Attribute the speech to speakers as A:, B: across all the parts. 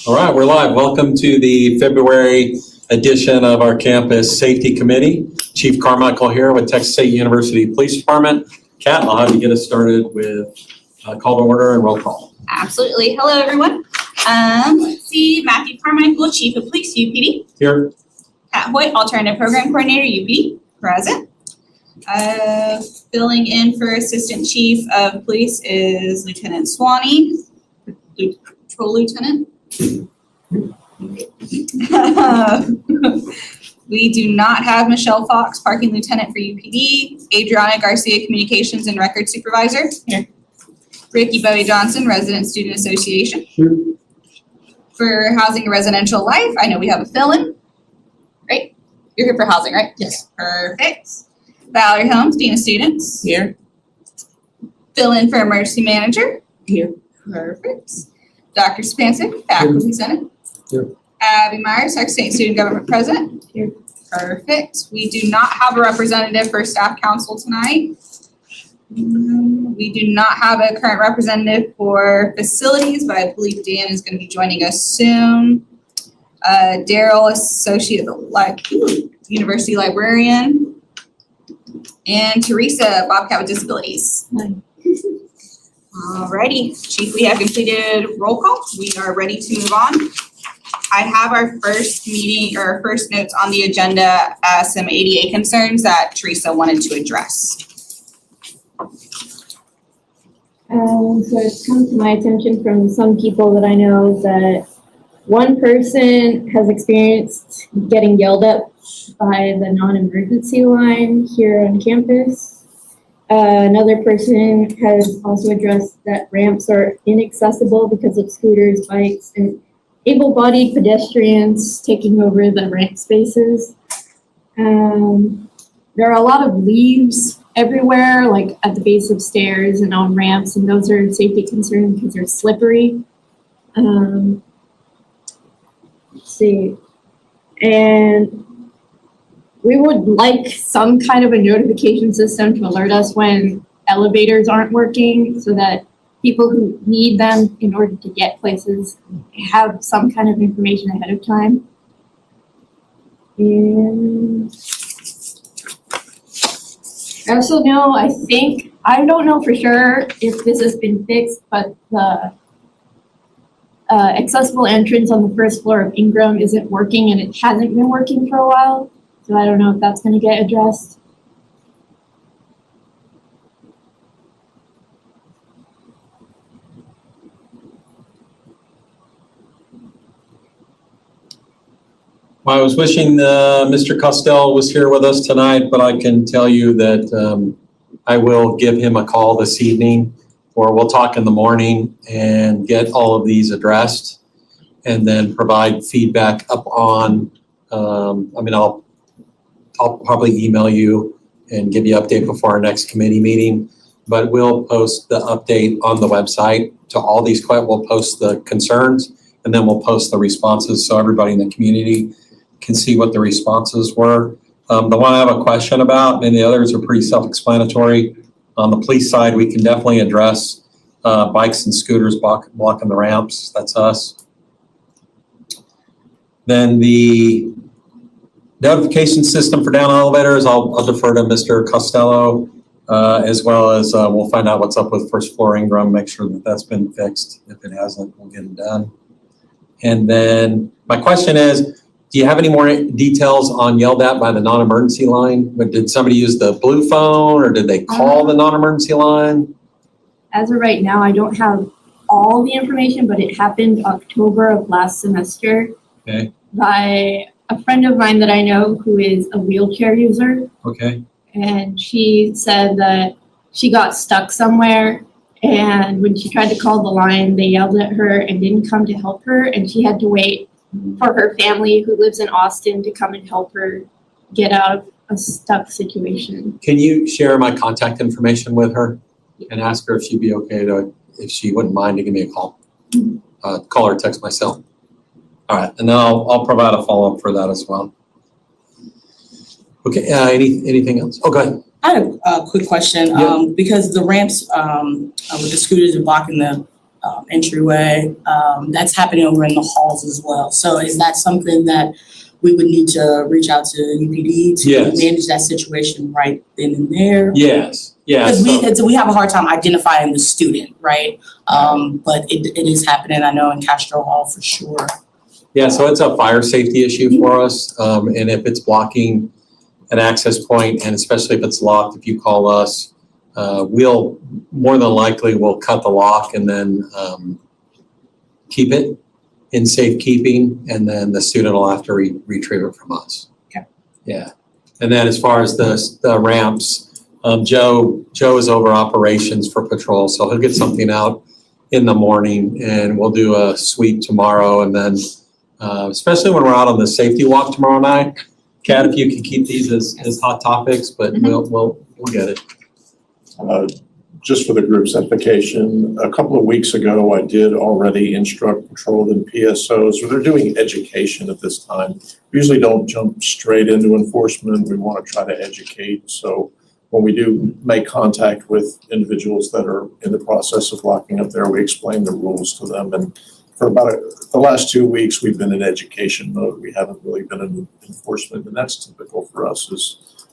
A: All right, we're live. Welcome to the February edition of our Campus Safety Committee. Chief Carmichael here with Texas State University Police Department. Kat, I'll have you get us started with call to order and roll call.
B: Absolutely. Hello, everyone. Let's see. Matthew Carmichael, Chief of Police, UPD.
A: Here.
B: Kat Hoyt, Alternative Program Coordinator, UPD. Present. Filling in for Assistant Chief of Police is Lieutenant Swanee. Patrol Lieutenant. We do not have Michelle Fox, Parking Lieutenant for UPD. Adriana Garcia, Communications and Record Supervisor. Here. Ricky Bowie Johnson, Resident Student Association.
A: Here.
B: For Housing and Residential Life, I know we have a fill-in. Great. You're here for housing, right?
C: Yes.
B: Perfect. Valerie Holmes, Dean of Students.
C: Here.
B: Fill in for Emergency Manager.
C: Here.
B: Perfect. Dr. Spancic, Faculty Senate.
A: Here.
B: Abby Myers, our State Student Government President.
C: Here.
B: Perfect. We do not have a representative for Staff Council tonight. We do not have a current representative for facilities, but I believe Dan is going to be joining us soon. Daryl, Associate University Librarian. And Teresa, Bobcat with Disabilities.
C: Hi.
B: Alrighty, Chief, we have completed roll call. We are ready to move on. I have our first meeting or our first notes on the agenda, some ADA concerns that Teresa wanted to address.
D: So it's come to my attention from some people that I know that one person has experienced getting yelled at by the non-emergency line here on campus. Another person has also addressed that ramps are inaccessible because of scooters, bikes, and able-bodied pedestrians taking over the ramp spaces. There are a lot of leaves everywhere, like at the base of stairs and on ramps, and those are safety concerns because they're slippery. Let's see. And we would like some kind of a notification system to alert us when elevators aren't working so that people who need them in order to get places have some kind of information ahead of time. And I also know, I don't know for sure if this has been fixed, but the accessible entrance on the first floor of Ingram isn't working, and it hasn't been working for a while. So I don't know if that's going to get addressed.
A: Well, I was wishing Mr. Costello was here with us tonight, but I can tell you that I will give him a call this evening, or we'll talk in the morning and get all of these addressed and then provide feedback up on, I'll probably email you and give you an update before our next committee meeting, but we'll post the update on the website to all these. We'll post the concerns and then we'll post the responses so everybody in the community can see what the responses were. The one I have a question about, and the others are pretty self-explanatory. On the police side, we can definitely address bikes and scooters blocking the ramps. That's us. Then the notification system for down elevators, I'll defer to Mr. Costello, as well as we'll find out what's up with first floor Ingram, make sure that that's been fixed. If it hasn't, we'll get it done. And then my question is, do you have any more details on yelled at by the non-emergency line? But did somebody use the blue phone or did they call the non-emergency line?
D: As of right now, I don't have all the information, but it happened October of last semester.
A: Okay.
D: By a friend of mine that I know who is a wheelchair user.
A: Okay.
D: And she said that she got stuck somewhere, and when she tried to call the line, they yelled at her and didn't come to help her, and she had to wait for her family who lives in Austin to come and help her get out of a stuck situation.
A: Can you share my contact information with her and ask her if she'd be okay to, if she wouldn't mind to give me a call? Call or text myself. All right, and then I'll provide a follow-up for that as well. Okay, anything else? Oh, go ahead.
C: I have a quick question.
A: Yeah.
C: Because the ramps with the scooters are blocking the entryway. That's happening over in the halls as well. So is that something that we would need to reach out to UPD to
A: Yes.
C: manage that situation right then and there?
A: Yes, yeah,
C: Because
A: so,
C: we have a hard time identifying the student, right? But it is happening, I know, in Castro Hall for sure.
A: yeah, so it's a fire safety issue for us. And if it's blocking an access point, and especially if it's locked, if you call us, we'll, more than likely, we'll cut the lock and then keep it in safekeeping, and then the student will have to retrieve it from us.
C: Okay.
A: Yeah. And then as far as the ramps, Joe is over operations for patrol, so he'll get something out in the morning, and we'll do a sweep tomorrow, and then especially when we're out on the safety walk tomorrow night. Kat, if you could keep these as hot topics, but we'll get it.
E: Just for the group's edification, a couple of weeks ago, I did already instruct patrol and PSOs. They're doing education at this time. We usually don't jump straight into enforcement. We want to try to educate. So when we do make contact with individuals that are in the process of locking up there, we explain the rules to them. And for about the last 2 weeks, we've been in education mode. We haven't really been in enforcement, and that's typical for us, is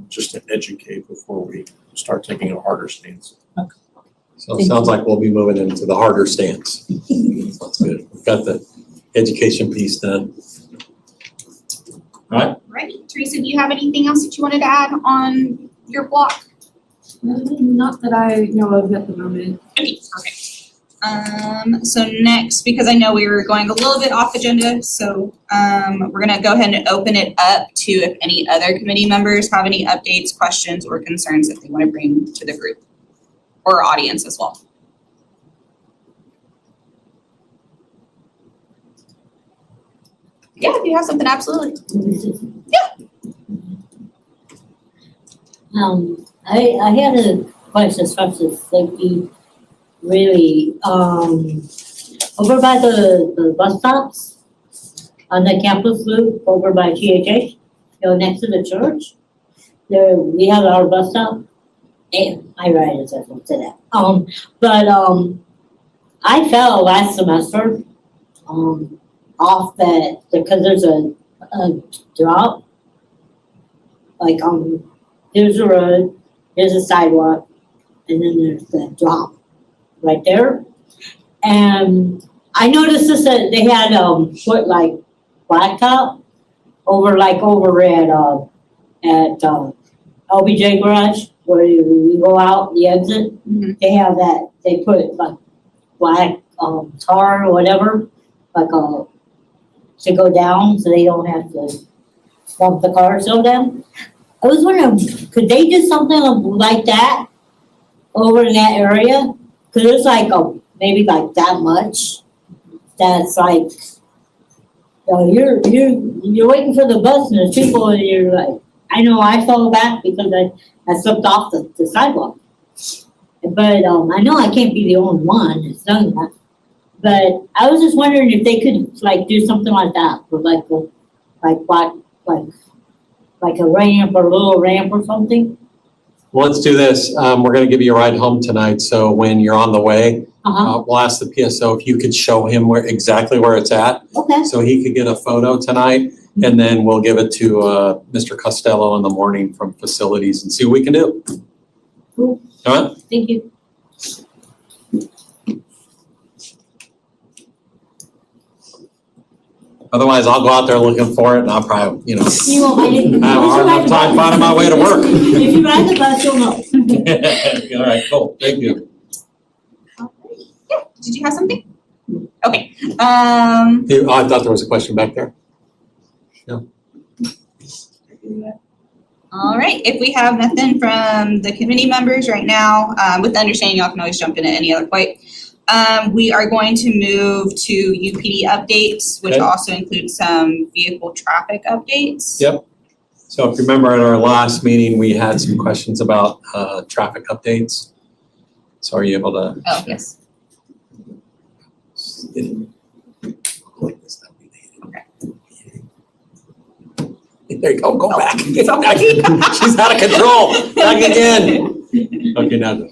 E: just to educate before we start taking a harder stance.
A: So it sounds like we'll be moving into the harder stance. That's good. We've got the education piece done. All right.
B: Right, Teresa, do you have anything else that you wanted to add on your block?
D: Not that I know of at the moment.
B: Okay, perfect. So next, because I know we were going a little bit off agenda, so we're gonna go ahead and open it up to if any other committee members have any updates, questions, or concerns that they want to bring to the group or audience as well. Yeah, if you have something, absolutely.
F: I had a question as far as safety, really, over by the bus stops on the campus loop over by GHH, next to the church. There, we have our bus stop, and I ride it, I won't say that. I fell last semester, off that, because there's a drop. Like, there's a road, there's a sidewalk, and then there's that drop right there. And I noticed this, that they had, put like blacktop over at LBJ Garage, where you go out the exit.
B: Mhm.
F: They have that, they put like black, tar or whatever, like to go down, so they don't have to bump the cars go down. I was wondering, could they do something like that over in that area? Cause there's like maybe like that much. That's like, you're waiting for the bus and there's people and you're like, I know I fell back because I slipped off the sidewalk. But I know I can't be the only one that's done that. But I was just wondering if they could like do something like that with like a ramp or a little ramp or something.
A: Well, let's do this. We're gonna give you a ride home tonight, so when you're on the way, we'll ask the PSO if you could show him exactly where it's at,
F: Okay.
A: so he could get a photo tonight, and then we'll give it to Mr. Costello in the morning from facilities and see what we can do.
F: Cool.
A: All right?
F: Thank you.
A: Otherwise, I'll go out there looking for it, and I'll probably,
F: You won't mind it.
A: I have a hard enough time finding my way to work.
F: If you ride the bus, you'll know.
A: All right, cool, thank you.
B: Yeah, did you have something? Okay,
A: I thought there was a question back there.
B: all right, if we have nothing from the committee members right now, with the understanding y'all can always jump in at any other point. We are going to move to UPD updates, which
A: Okay.
B: also includes some vehicle traffic updates.
A: Yep. So if you remember at our last meeting, we had some questions about traffic updates. So are you able to?
B: Oh, yes.
A: There you go, go back. She's out of control. Back again. Okay, now go.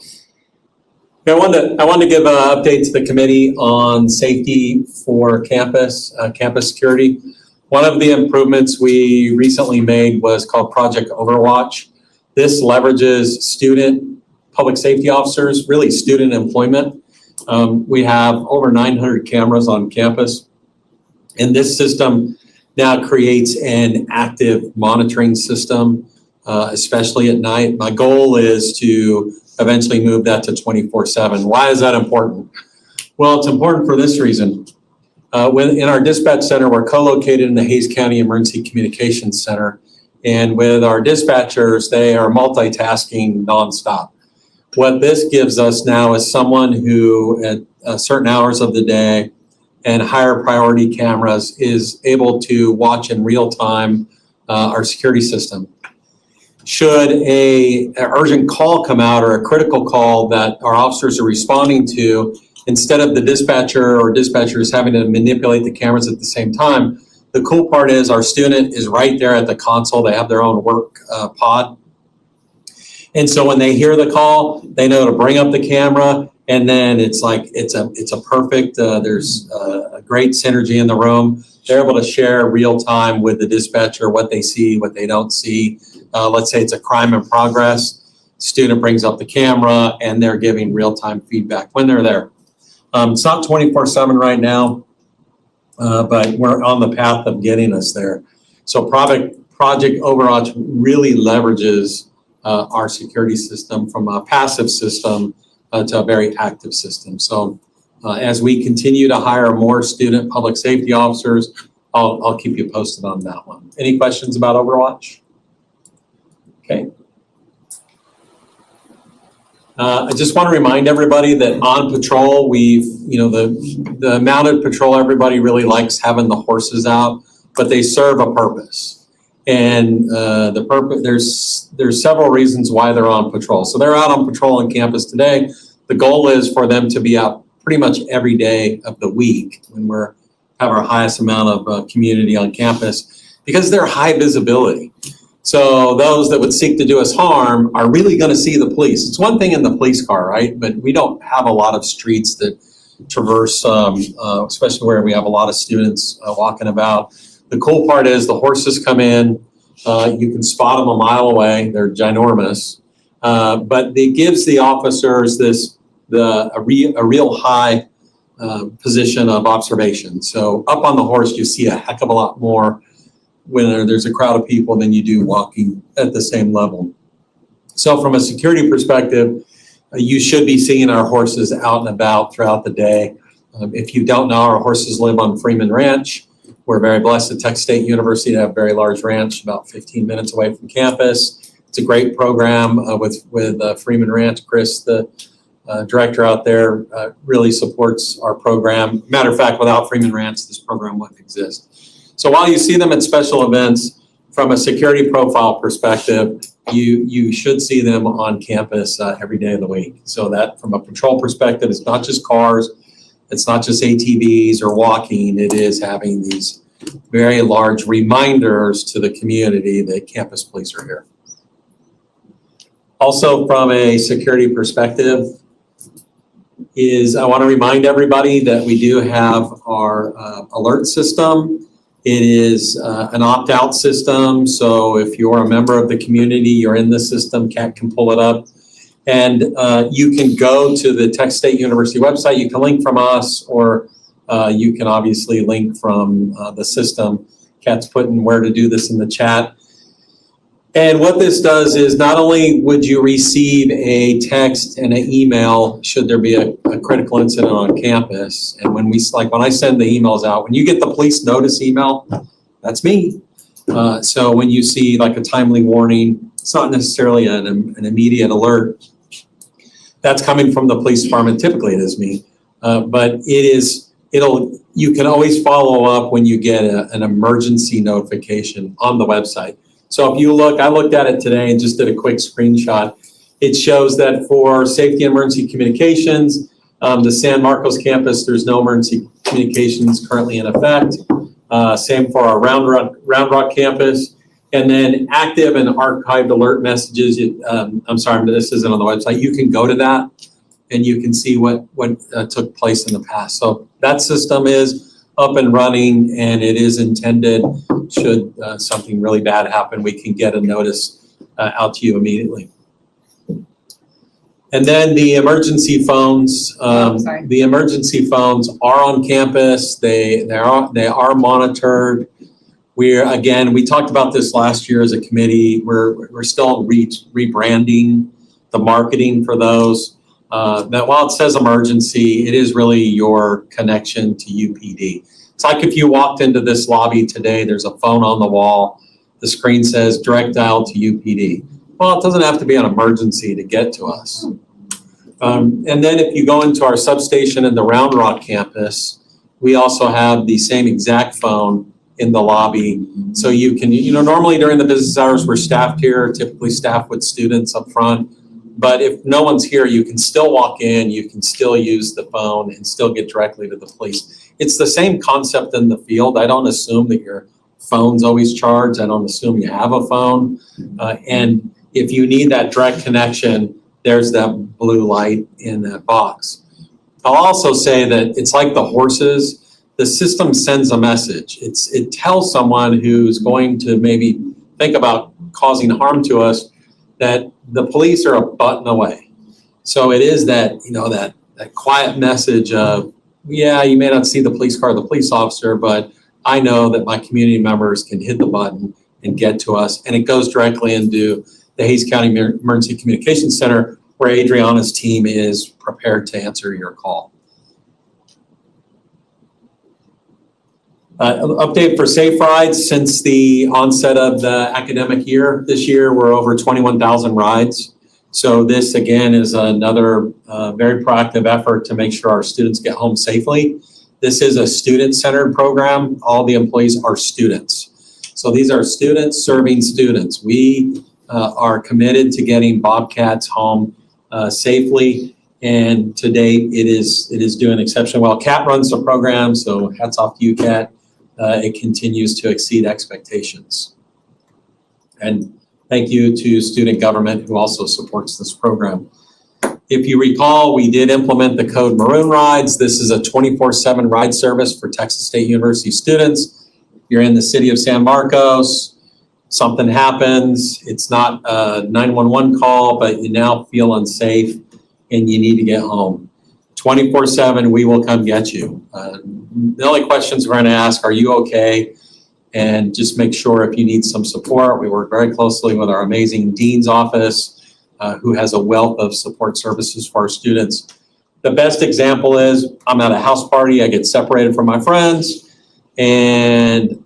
A: I wanted to give an update to the committee on safety for campus, campus security. One of the improvements we recently made was called Project Overwatch. This leverages student public safety officers, really student employment. We have over 900 cameras on campus, and this system now creates an active monitoring system, especially at night. My goal is to eventually move that to 24/7. Why is that important? Well, it's important for this reason. In our dispatch center, we're co-located in the Hays County Emergency Communications Center. And with our dispatchers, they are multitasking nonstop. What this gives us now is someone who at certain hours of the day and higher priority cameras is able to watch in real time our security system. Should an urgent call come out or a critical call that our officers are responding to, instead of the dispatcher or dispatchers having to manipulate the cameras at the same time, the cool part is our student is right there at the console. They have their own work pod. And so when they hear the call, they know to bring up the camera, and then it's like, it's a perfect, there's a great synergy in the room. They're able to share real time with the dispatcher what they see, what they don't see. Let's say it's a crime in progress. Student brings up the camera and they're giving real time feedback when they're there. It's not 24/7 right now, but we're on the path of getting us there. So Project Overwatch really leverages our security system from a passive system to a very active system. So as we continue to hire more student public safety officers, I'll keep you posted on that one. Any questions about Overwatch? Okay. I just want to remind everybody that on patrol, the mounted patrol, everybody really likes having the horses out, but they serve a purpose. And the purpose, there's several reasons why they're on patrol. So they're out on patrol on campus today. The goal is for them to be out pretty much every day of the week when we have our highest amount of community on campus, because they're high visibility. So those that would seek to do us harm are really going to see the police. It's one thing in the police car, right? But we don't have a lot of streets that traverse, especially where we have a lot of students walking about. The cool part is the horses come in, you can spot them a mile away. They're ginormous, but it gives the officers a real high position of observation. So up on the horse, you see a heck of a lot more when there's a crowd of people than you do walking at the same level. So from a security perspective, you should be seeing our horses out and about throughout the day. If you don't know, our horses live on Freeman Ranch. We're very blessed at Texas State University to have a very large ranch about 15 minutes away from campus. It's a great program with Freeman Ranch. Chris, the director out there, really supports our program. Matter of fact, without Freeman Ranch, this program wouldn't exist. So while you see them at special events, from a security profile perspective, you should see them on campus every day of the week. So that from a patrol perspective, it's not just cars, it's not just ATVs or walking, it is having these very large reminders to the community that campus police are here. Also from a security perspective, I want to remind everybody that we do have our alert system. It is an opt-out system, so if you're a member of the community, you're in the system, CAT can pull it up. And you can go to the Texas State University website, you can link from us, or you can obviously link from the system. Kat's putting where to do this in the chat. And what this does is not only would you receive a text and an email should there be a critical incident on campus, and when I send the emails out, when you get the police notice email, that's me. So when you see like a timely warning, it's not necessarily an immediate alert. That's coming from the police department. Typically it is me, but you can always follow up when you get an emergency notification on the website. So if you look, I looked at it today and just did a quick screenshot. It shows that for safety and emergency communications, the San Marcos campus, there's no emergency communications currently in effect. Same for our Round Rock campus. And then active and archived alert messages. I'm sorry, this isn't on the website. You can go to that and you can see what took place in the past. So that system is up and running, and it is intended, should something really bad happen, we can get a notice out to you immediately. And then the emergency phones,
B: sorry.
A: the emergency phones are on campus. They are monitored. We talked about this last year as a committee. We're still rebranding the marketing for those. That while it says emergency, it is really your connection to UPD. It's like if you walked into this lobby today, there's a phone on the wall. The screen says direct dial to UPD. Well, it doesn't have to be an emergency to get to us. And then if you go into our substation in the Round Rock campus, we also have the same exact phone in the lobby. So you can, normally during the business hours, we're staffed here, typically staffed with students up front. But if no one's here, you can still walk in, you can still use the phone and still get directly to the police. It's the same concept in the field. I don't assume that your phone's always charged. I don't assume you have a phone. And if you need that direct connection, there's that blue light in that box. I'll also say that it's like the horses. The system sends a message. It tells someone who's going to maybe think about causing harm to us that the police are a button away. So it is that, that quiet message of, yeah, you may not see the police car, the police officer, but I know that my community members can hit the button and get to us. And it goes directly into the Hays County Emergency Communications Center, where Adriana's team is prepared to answer your call. Update for Safe Rides. Since the onset of the academic year, this year we're over 21,000 rides. So this again is another very proactive effort to make sure our students get home safely. This is a student-centered program. All the employees are students. So these are students serving students. We are committed to getting Bobcats home safely, and to date it is doing exceptionally well. Kat runs the program, so hats off to you, Kat. It continues to exceed expectations. And thank you to student government who also supports this program. If you recall, we did implement the Code Maroon Rides. This is a 24/7 ride service for Texas State University students. You're in the city of San Marcos, something happens, it's not a 911 call, but you now feel unsafe and you need to get home. 24/7, we will come get you. The only questions we're gonna ask, are you okay? And just make sure if you need some support. We work very closely with our amazing dean's office, who has a wealth of support services for our students. The best example is I'm at a house party, I get separated from my friends, and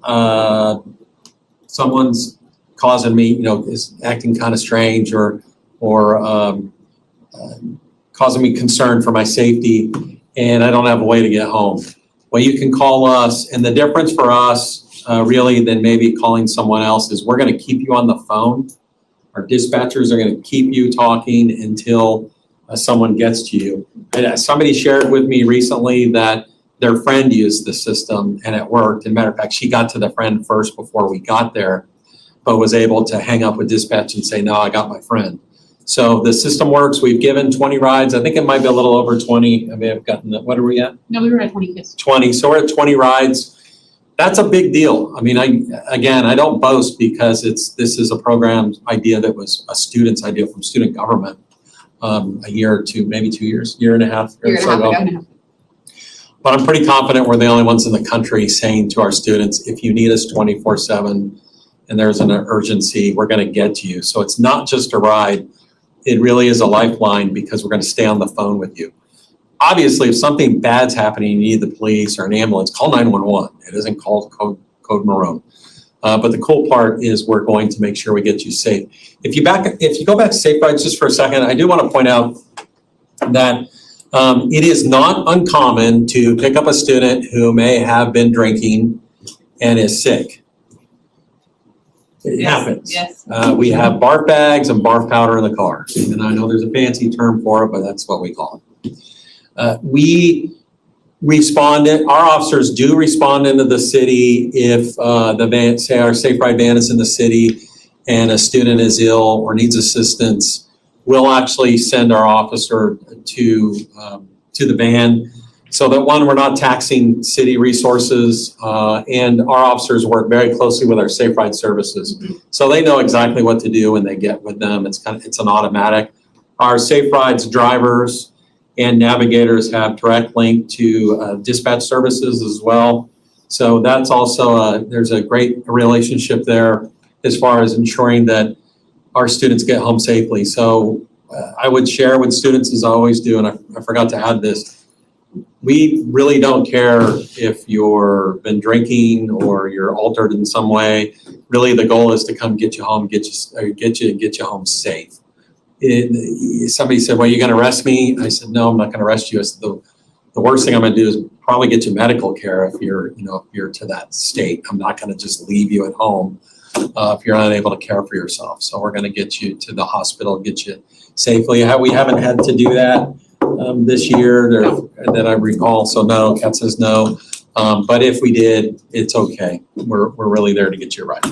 A: someone's causing me, is acting kind of strange or causing me concern for my safety, and I don't have a way to get home. Well, you can call us, and the difference for us really than maybe calling someone else is we're gonna keep you on the phone. Our dispatchers are gonna keep you talking until someone gets to you. And somebody shared with me recently that their friend used the system and it worked. As a matter of fact, she got to the friend first before we got there, but was able to hang up with dispatch and say, no, I got my friend. So the system works. We've given 20 rides. I think it might be a little over 20. I may have gotten, what are we at?
C: No, we were at 20 kids.
A: 20. So we're at 20 rides. That's a big deal. I mean, I don't boast because this is a program idea that was a student's idea from student government a year or two, maybe 2 years, year and a half or so ago. But I'm pretty confident we're the only ones in the country saying to our students, if you need us 24/7 and there's an urgency, we're going to get to you. So it's not just a ride. It really is a lifeline because we're going to stay on the phone with you. Obviously, if something bad's happening, you need the police or an ambulance, call 911. It isn't called Code Maroon. But the cool part is we're going to make sure we get you safe. If you go back to Safe Rides just for a second, I do want to point out that it is not uncommon to pick up a student who may have been drinking and is sick. It happens.
B: Yes.
A: We have barf bags and barf powder in the car. And I know there's a fancy term for it, but that's what we call it. We responded, our officers do respond into the city if the van, say our Safe Ride van is in the city and a student is ill or needs assistance. we'll actually send our officer to the van so that, one, we're not taxing city resources, and our officers work very closely with our Safe Ride services. So they know exactly what to do when they get with them. It's an automatic. Our Safe Rides drivers and navigators have direct link to dispatch services as well. So that's also, there's a great relationship there as far as ensuring that our students get home safely. So I would share with students, as I always do, and I forgot to add this, we really don't care if you've been drinking or you're altered in some way. Really, the goal is to come get you home, get you home safe. Somebody said, "Well, you're going to arrest me?" I said, "No, I'm not going to arrest you." I said, the worst thing I'm going to do is probably get you medical care if you're to that state. I'm not going to just leave you at home if you're unable to care for yourself. So we're going to get you to the hospital, get you safely. We haven't had to do that this year that I recall. So no, Kat says no. But if we did, it's okay. We're really there to get you right.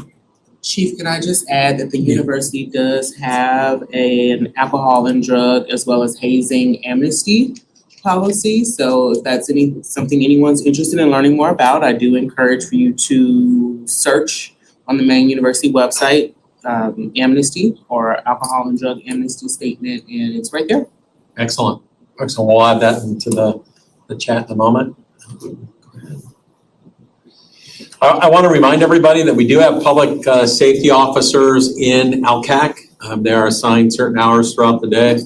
G: Chief, can I just add that the university does have an alcohol and drug as well as hazing amnesty policy. So if that's something anyone's interested in learning more about, I do encourage for you to search on the main university website, amnesty or alcohol and drug amnesty statement, and it's right there.
A: Excellent. Excellent. We'll add that into the chat in a moment. I want to remind everybody that we do have public safety officers in LCAC. They are assigned certain hours throughout the day.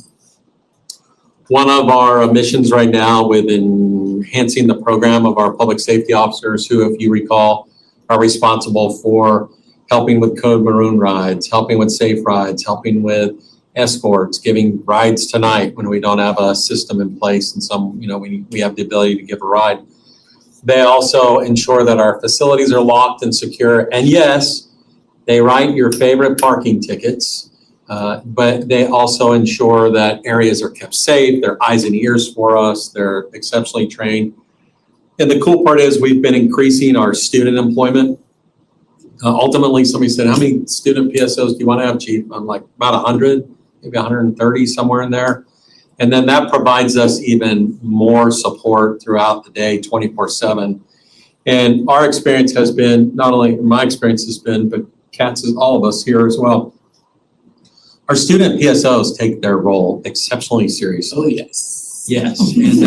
A: One of our missions right now with enhancing the program of our public safety officers, who, if you recall, are responsible for helping with code maroon rides, helping with safe rides, helping with escorts, giving rides tonight when we don't have a system in place and we have the ability to give a ride. They also ensure that our facilities are locked and secure. And yes, they write your favorite parking tickets, but they also ensure that areas are kept safe. They're eyes and ears for us. They're exceptionally trained. And the cool part is we've been increasing our student employment. Ultimately, somebody said, "How many student PSOs do you want to have, Chief?" I'm like, about 100, maybe 130, somewhere in there. And then that provides us even more support throughout the day, 24/7. And our experience has been, not only my experience has been, but Kat's, all of us here as well. Our student PSOs take their role exceptionally seriously.
G: Oh, yes.
A: Yes, and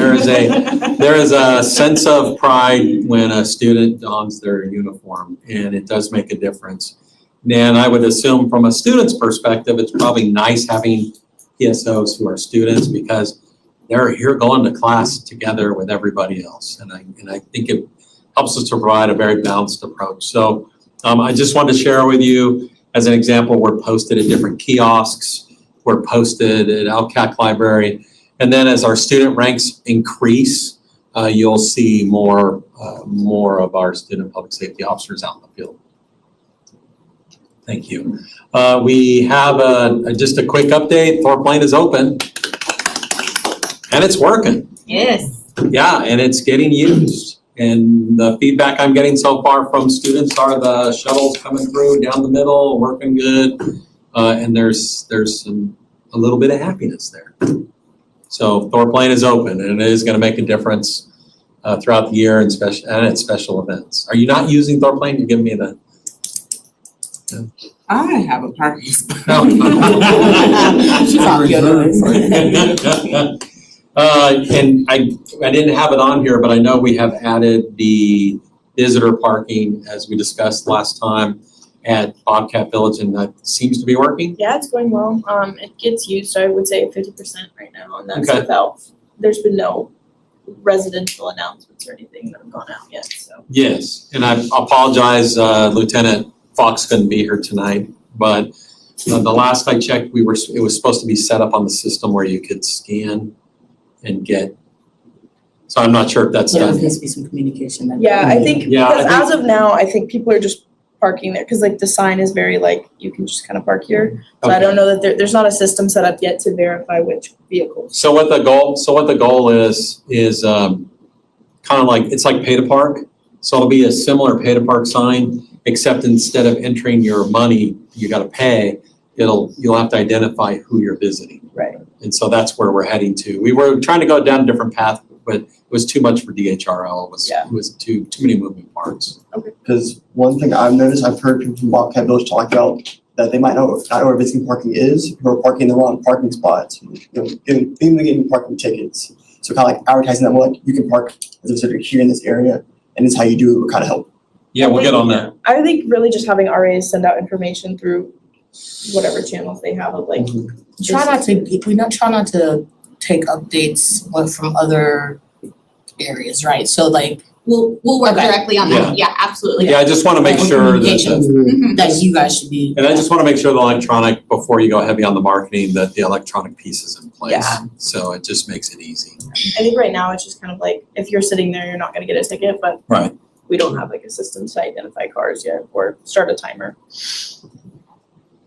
A: there is a sense of pride when a student dons their uniform, and it does make a difference. And I would assume from a student's perspective, it's probably nice having PSOs who are students because they're here going to class together with everybody else. And I think it helps us to provide a very balanced approach. So I just wanted to share with you, as an example, we're posted at different kiosks. We're posted at LCAC Library. And then as our student ranks increase, you'll see more of our student public safety officers out in the field. Thank you. We have just a quick update. Thorpe Lane is open and it's working.
B: Yes.
A: Yeah, and it's getting used. And the feedback I'm getting so far from students are the shuttles coming through down the middle, working good. And there's a little bit of happiness there. So Thorpe Lane is open and it is going to make a difference throughout the year and at special events. Are you not using Thorpe Lane? You're giving me the...
G: I have a parking spot.
A: And I didn't have it on here, but I know we have added the visitor parking as we discussed last time at Bobcat Village, and that seems to be working.
H: Yeah, it's going well. It gets used, I would say 50% right now, and that's
A: Okay.
H: without, there's been no residential announcements or anything that have gone out yet, so.
A: Yes, and I apologize, Lieutenant Fox couldn't be here tonight, but the last I checked, it was supposed to be set up on the system where you could scan and get. So I'm not sure if that's
C: So there
A: done.
C: needs to be some communication.
H: Yeah, I think,
A: Yeah, I
H: because
A: think-
H: as of now, I think people are just parking there, because like the sign is very like, you can just kind of park here. So I
A: Okay.
H: don't know that there's not a system set up yet to verify which vehicles.
A: So what the goal is kind of like, it's like pay to park. So it'll be a similar pay to park sign, except instead of entering your money, you got to pay. you'll have to identify who you're visiting.
H: Right.
A: And so that's where we're heading to. We were trying to go down a different path, but it was too much for DHRL. It was too many moving parts.
I: Because one thing I've noticed, I've heard people from Bobcat Village talk about that they might not know where visiting parking is, who are parking in the wrong parking spots, getting parking tickets. So kind of like advertising that, well, like you can park as a visitor here in this area, and this is how you do it, would kind of help.
A: Yeah, we'll get on that.
H: I think really just having RAs send out information through whatever channels they have of like.
C: Try not to take updates from other areas, right? So like,
B: We'll work
C: Okay.
B: directly on that. Yeah, absolutely.
A: Yeah, I just want to make
C: Like
A: sure
C: communication.
B: Mhm.
C: that you guys should be.
A: and I just want to make sure the electronic, before you go heavy on the marketing, that the electronic piece is in place.
H: Yeah.
A: So it just makes it easy.
H: I think right now it's just kind of like, if you're sitting there, you're not gonna get a ticket, but
A: Right.
H: we don't have like a system to identify cars yet or start a timer.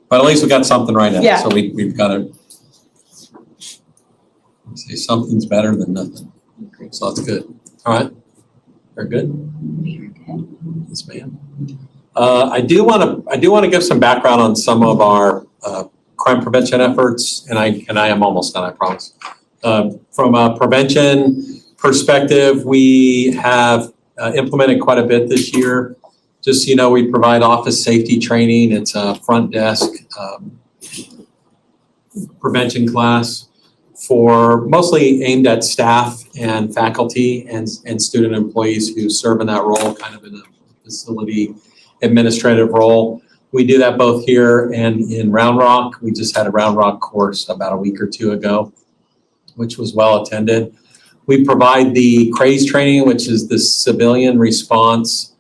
A: But at least we got something right now.
H: Yeah.
A: So we've got to say something's better than nothing. So that's good. All right. Very good. Yes, ma'am. I do want to give some background on some of our crime prevention efforts, and I am almost done, I promise. From a prevention perspective, we have implemented quite a bit this year. Just so you know, we provide office safety training. It's a front desk prevention class for mostly aimed at staff and faculty and student employees who serve in that role, kind of in a facility administrative role. We do that both here and in Round Rock. We just had a Round Rock course about a week or two ago, which was well attended. We provide the CRAZE training, which is the civilian response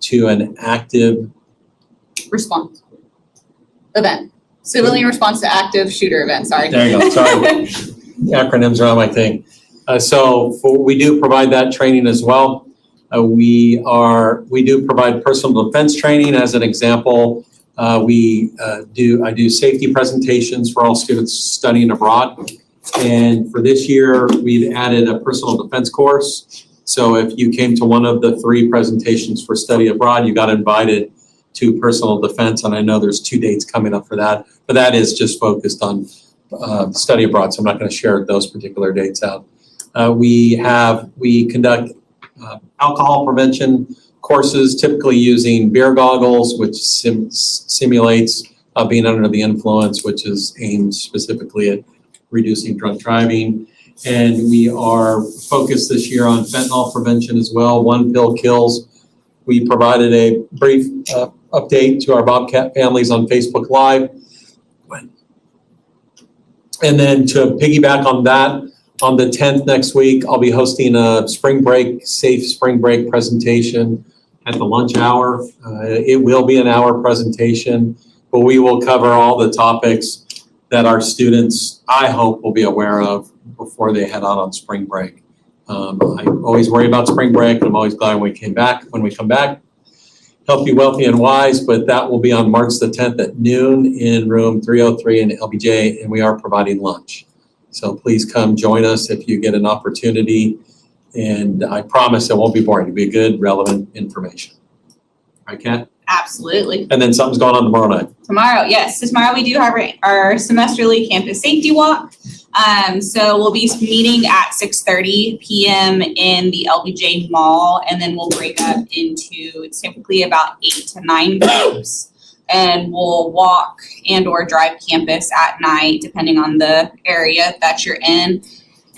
A: to an active
B: Response. Event. Civilian response to active shooter event, sorry.
A: There you go, sorry. Acronyms are not my thing. We do provide that training as well. We do provide personal defense training. As an example, I do safety presentations for all students studying abroad. And for this year, we've added a personal defense course. So if you came to one of the 3 presentations for study abroad, you got invited to personal defense. And I know there's 2 dates coming up for that, but that is just focused on study abroad. So I'm not going to share those particular dates out. We conduct alcohol prevention courses, typically using beer goggles, which simulates being under the influence, which is aimed specifically at reducing drunk driving. And we are focused this year on fentanyl prevention as well. One pill kills. We provided a brief update to our Bobcat families on Facebook Live. And then to piggyback on that, on the 10th next week, I'll be hosting a safe spring break presentation at the lunch hour. It will be an hour presentation, but we will cover all the topics that our students, I hope, will be aware of before they head out on spring break. I always worry about spring break, and I'm always glad when we come back. Healthy, Wealthy, and Wise, but that will be on March the 10th at noon in room 303 in LBJ, and we are providing lunch. So please come join us if you get an opportunity, and I promise it won't be boring. It'll be good, relevant information. Right, Kat?
B: Absolutely.
A: And then something's going on tomorrow night.
B: Tomorrow, yes. So tomorrow we do have our semesterly campus safety walk. So we'll be meeting at 6:30 p.m. in the LBJ Mall, and then we'll break up into, it's typically about 8 to 9 groups. And we'll walk and or drive campus at night, depending on the area that you're in.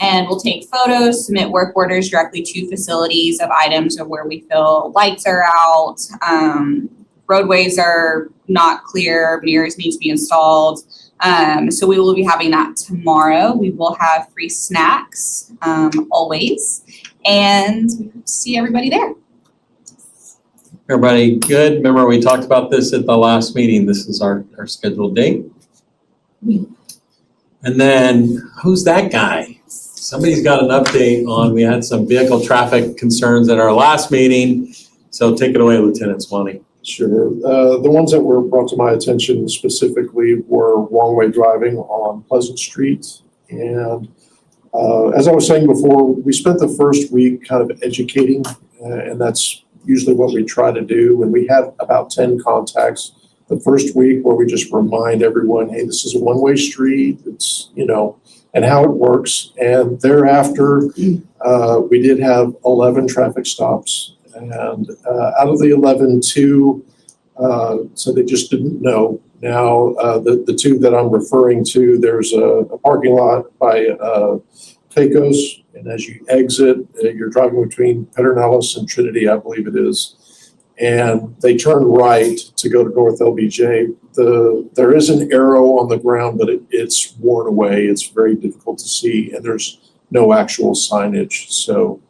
B: And we'll take photos, submit work orders directly to facilities of items of where we feel lights are out, roadways are not clear, mirrors need to be installed. So we will be having that tomorrow. We will have free snacks, always, and we hope to see everybody there.
A: Everybody good? Remember we talked about this at the last meeting. This is our scheduled date. And then who's that guy? Somebody's got an update on, we had some vehicle traffic concerns at our last meeting. So take it away, Lieutenant Swanee.
E: Sure. The ones that were brought to my attention specifically were wrong-way driving on Pleasant Street. And as I was saying before, we spent the first week kind of educating, and that's usually what we try to do. And we had about 10 contacts the first week where we just remind everyone, hey, this is a one-way street, it's, and how it works. And thereafter, we did have 11 traffic stops. And out of the 11, two, so they just didn't know. Now, the two that I'm referring to, there's a parking lot by Pecos, and as you exit, you're driving between Pedernales and Trinity, I believe it is, and they turn right to go to North LBJ. There is an arrow on the ground, but it's worn away. It's very difficult to see, and there's no actual signage. So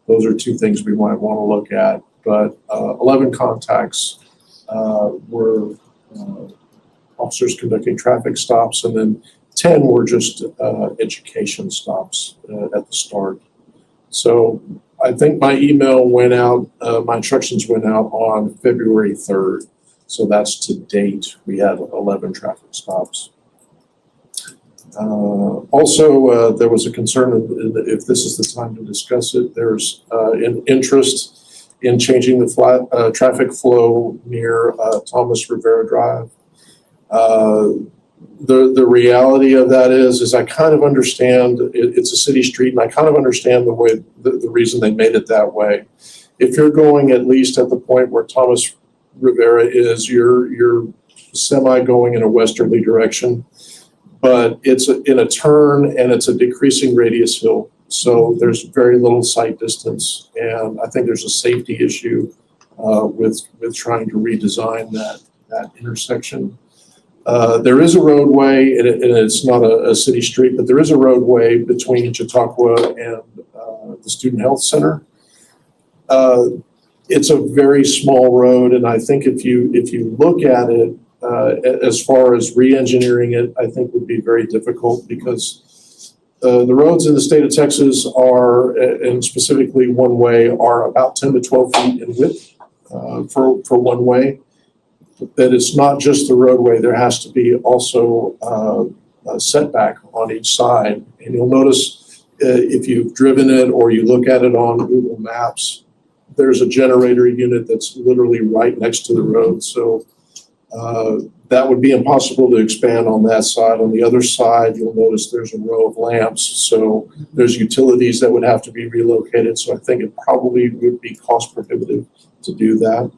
E: those are two things we might want to look at. But 11 contacts were officers conducting traffic stops, and then 10 were just education stops at the start. So I think my email went out, my instructions went out on February 3rd. So that's to date, we had 11 traffic stops. Also, there was a concern if this is the time to discuss it, there's an interest in changing the traffic flow near Thomas Rivera Drive. The reality of that is I kind of understand it's a city street, and I kind of understand the way the reason they made it that way. If you're going at least at the point where Thomas Rivera is, you're semi going in a westerly direction, but it's in a turn and it's a decreasing radius hill, so there's very little sight distance, and I think there's a safety issue with trying to redesign that intersection. There is a roadway, and it's not a city street, but there is a roadway between Chautauqua and the Student Health Center. It's a very small road, and I think if you look at it, as far as re-engineering it, I think would be very difficult, because the roads in the state of Texas are, and specifically one way, are about 10 to 12 feet in width for one way. That it's not just the roadway, there has to be also a setback on each side. And you'll notice if you've driven it or you look at it on Google Maps, there's a generator unit that's literally right next to the road. So that would be impossible to expand on that side. On the other side, you'll notice there's a row of lamps. So there's utilities that would have to be relocated. So I think it probably would be cost prohibitive to do that.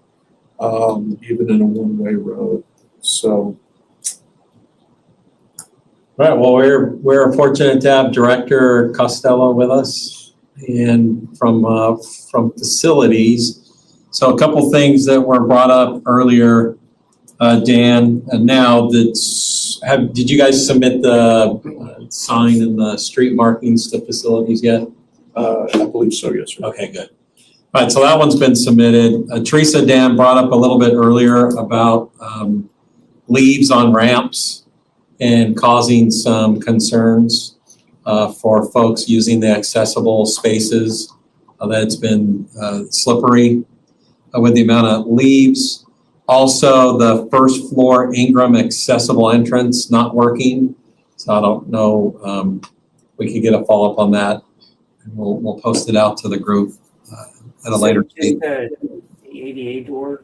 E: Even in a one-way road. So.
A: Right, well, we're fortunate to have Director Costello with us, and from facilities. So a couple things that were brought up earlier, Dan, and now did you guys submit the sign and the street markings to facilities yet?
E: I believe so, yes, sir.
A: Okay, good. All right, so that one's been submitted. Teresa, Dan brought up a little bit earlier about leaves on ramps and causing some concerns for folks using the accessible spaces. That it's been slippery with the amount of leaves. Also, the first floor Ingram accessible entrance not working. So I don't know, we could get a follow-up on that, and we'll post it out to the group at a later date.
J: The ADA door,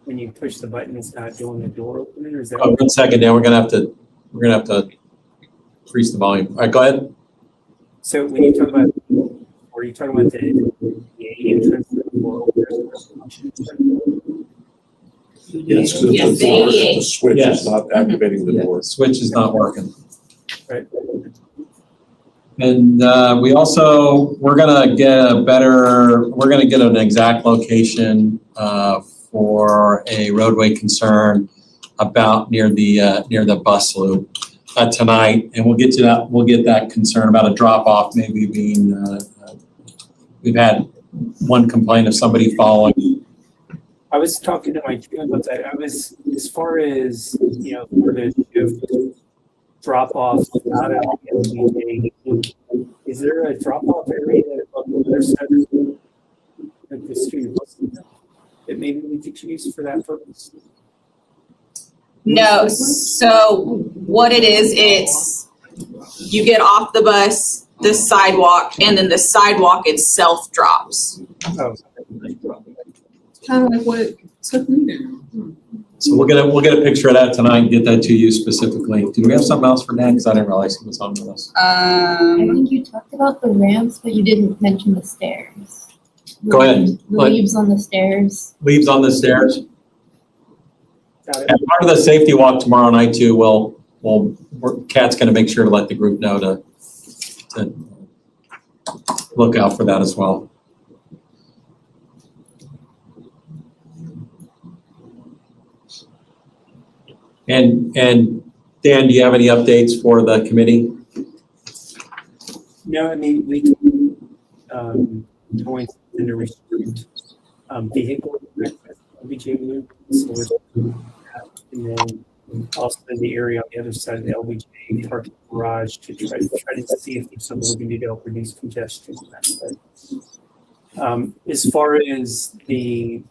J: when you push the button, it's not doing the door opening, or is that?
A: Oh, 1 second, Dan, we're gonna have to increase the volume. All right, go ahead.
J: So when you talk about, or you talking about the entrance to the door opener?
E: Yes, because
B: Yes,
E: the switch
A: Yes.
E: is not activating the door.
A: Switch is not working.
J: Right.
A: And we're gonna get an exact location for a roadway concern about near the bus loop tonight, and we'll get that concern about a drop off maybe being we've had one complaint of somebody following.
J: I was talking to my team about that. As far as, for the drop off out of the LBJ, is there a drop off area on the other side of the street that maybe we could use for that purpose?
B: No, so what it is, it's, you get off the bus, the sidewalk, and then the sidewalk itself drops.
J: Oh.
G: Kind of like what took me there.
A: So we'll get a picture of that tonight and get that to you specifically. Do we have something else for Dan? Because I didn't realize he was on with us.
D: I think you talked about the ramps, but you didn't mention the stairs.
A: Go ahead.
D: The leaves on the stairs.
A: Leaves on the stairs.
J: Got it.
A: And part of the safety walk tomorrow night too, Kat's gonna make sure to let the group know to look out for that as well. And Dan, do you have any updates for the committee?
J: No, I mean, we going into restrict vehicle access, LBJ loop, so we're and then also in the area on the other side of the LBJ parking garage to try to see if there's something we can do to help reduce congestion. As far as the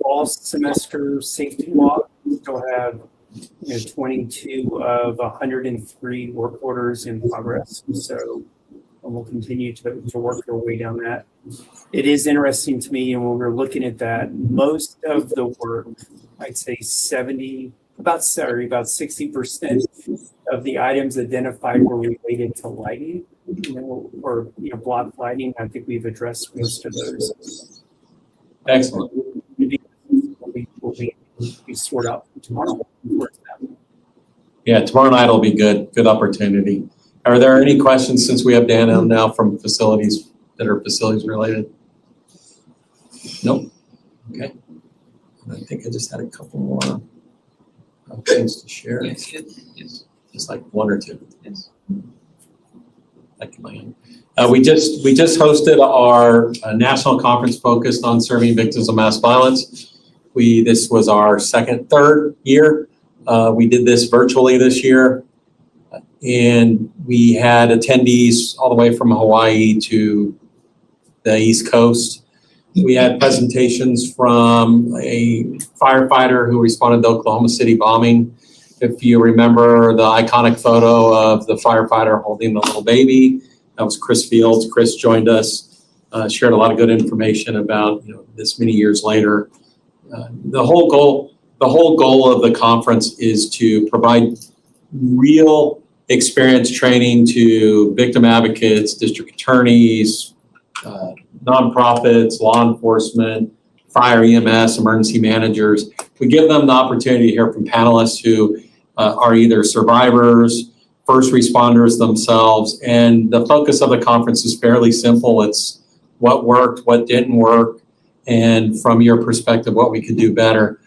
J: fall semester safety walk, we still have 22 of 103 work orders in progress. So we'll continue to work our way down that. It is interesting to me, and when we're looking at that, most of the work, I'd say about 60% of the items identified were related to lighting, or block lighting. I think we've addressed most of those.
A: Excellent.
J: Will be sorted out tomorrow.
A: Yeah, tomorrow night will be good. Good opportunity. Are there any questions since we have Dan on now from facilities that are facilities related? Nope. Okay. I think I just had a couple more things to share.
G: Yes.
A: Just like one or two. Yes. Thank you, Maya. We just hosted our national conference focused on serving victims of mass violence. This was our third year. We did this virtually this year. And we had attendees all the way from Hawaii to the East Coast. We had presentations from a firefighter who responded to Oklahoma City bombing. If you remember the iconic photo of the firefighter holding the little baby, that was Chris Fields. Chris joined us, shared a lot of good information about this many years later. The whole goal of the conference is to provide real experience training to victim advocates, district attorneys, nonprofits, law enforcement, fire, EMS, emergency managers. We give them the opportunity to hear from panelists who are either survivors, first responders themselves, and the focus of the conference is fairly simple. It's what worked, what didn't work, and from your perspective, what we could do better.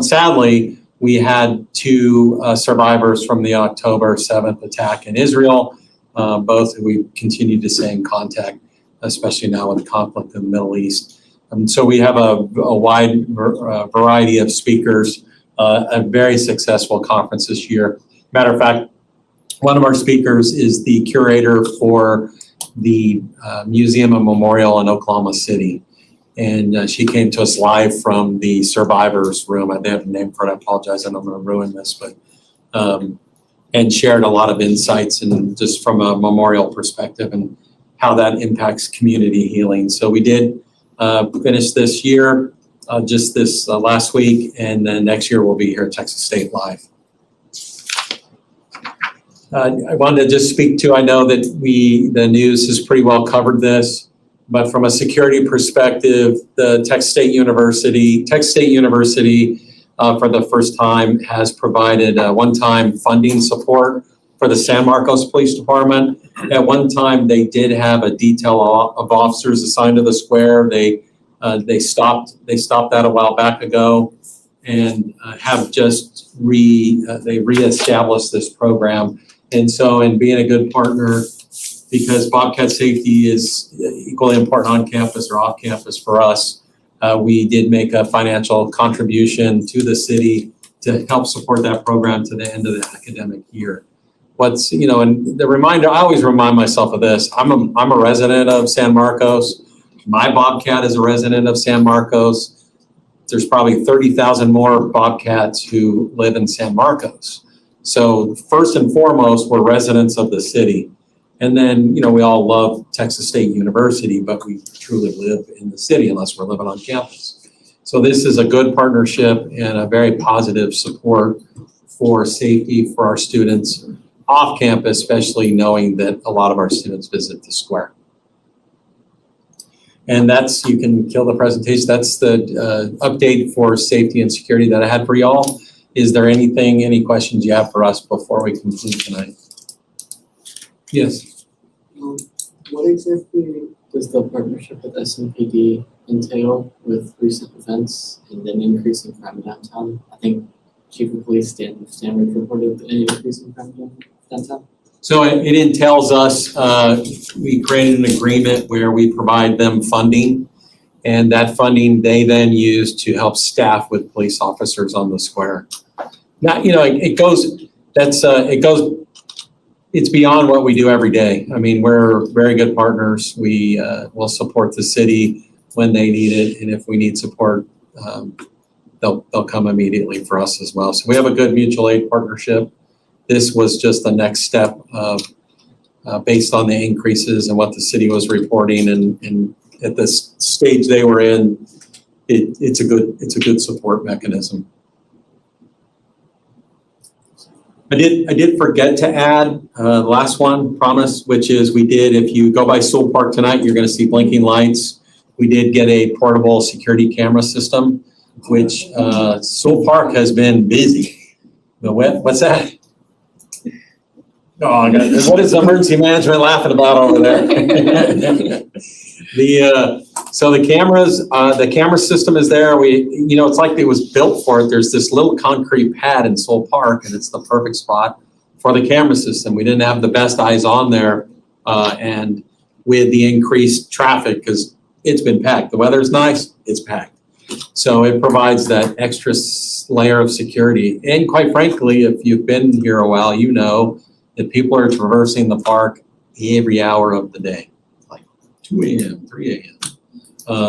A: Sadly, we had two survivors from the October 7th attack in Israel, both who we continue to stay in contact, especially now with the conflict in the Middle East. So we have a wide variety of speakers, a very successful conference this year. Matter of fact, one of our speakers is the curator for the Museum and Memorial in Oklahoma City. And she came to us live from the survivors room. I have a name for it. I apologize. I know I'm going to ruin this, but and shared a lot of insights and just from a memorial perspective and how that impacts community healing. So we did finish this year, just this last week, and then next year we'll be here at Texas State Live. I wanted to just speak to, I know that the news has pretty well covered this, but from a security perspective, the Texas State University for the first time has provided one-time funding support for the San Marcos Police Department. At one time, they did have a detail of officers assigned to the square. They stopped that a while back ago and have just reestablished this program. And so in being a good partner, because Bobcat safety is equally important on campus or off campus for us, we did make a financial contribution to the city to help support that program to the end of the academic year. And the reminder, I always remind myself of this. I'm a resident of San Marcos. My Bobcat is a resident of San Marcos. There's probably 30,000 more Bobcats who live in San Marcos. So first and foremost, we're residents of the city. And then, we all love Texas State University, but we truly live in the city unless we're living on campus. So this is a good partnership and a very positive support for safety for our students off campus, especially knowing that a lot of our students visit the square. And that's, you can kill the presentation. That's the update for safety and security that I had for y'all. Is there anything, any questions you have for us before we conclude tonight? Yes.
K: What exactly does the partnership with SMPD entail with recent events and an increase in crime downtown? I think Chief of Police Stan Stanley reported an increase in crime downtown.
A: So it entails us, we created an agreement where we provide them funding. And that funding they then use to help staff with police officers on the square. Now, you know, it's beyond what we do every day. I mean, we're very good partners. We will support the city when they need it. And if we need support, they'll come immediately for us as well. So we have a good mutual aid partnership. This was just the next step of, based on the increases and what the city was reporting and at this stage they were in, it's a good support mechanism. I did forget to add the last one, promise, which is we did, if you go by Sewell Park tonight, you're gonna see blinking lights. We did get a portable security camera system, which Sewell Park has been busy. But what's that? Oh, what is emergency management laughing about over there? So the cameras, the camera system is there. It's like it was built for it. There's this little concrete pad in Sewell Park, and it's the perfect spot for the camera system. We didn't have the best eyes on there, and with the increased traffic, because it's been packed. The weather's nice, it's packed. So it provides that extra layer of security. And quite frankly, if you've been here a while, you know that people are traversing the park every hour of the day, like 2 a.m., 3 a.m.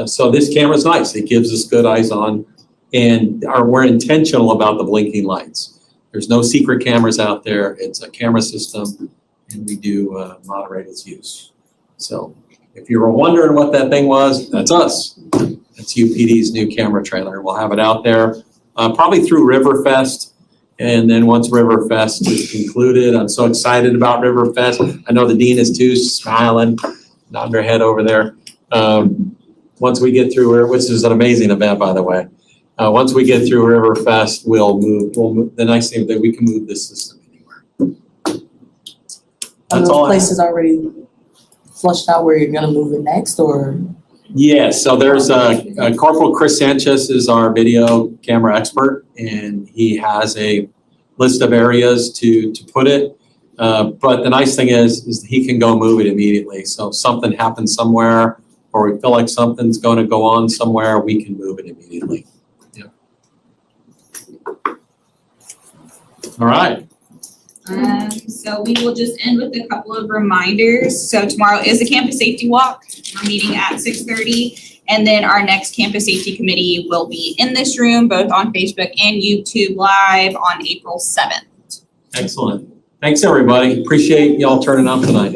A: So this camera's nice. It gives us good eyes on, and we're intentional about the blinking lights. There's no secret cameras out there. It's a camera system, and we do moderate its use. So if you were wondering what that thing was, that's us. That's UPD's new camera trailer. We'll have it out there probably through Riverfest. And then once Riverfest is concluded, I'm so excited about Riverfest. I know the dean is too, smiling, nodding her head over there. Once we get through, which is an amazing event, by the way. Once we get through Riverfest, we'll move. The nice thing is that we can move this system anywhere.
C: Are
A: That's
C: those
A: all I have.
C: places already flushed out where you're gonna move it next, or?
A: Yes, so there's Corporal Chris Sanchez is our video camera expert, and he has a list of areas to put it. But the nice thing is he can go move it immediately. So if something happens somewhere, or we feel like something's going to go on somewhere, we can move it immediately. Yeah. All right.
B: So we will just end with a couple of reminders. So tomorrow is the campus safety walk. We're meeting at 6:30. And then our next campus safety committee will be in this room, both on Facebook and YouTube Live on April 7th.
A: Excellent. Thanks, everybody. Appreciate y'all turning out tonight.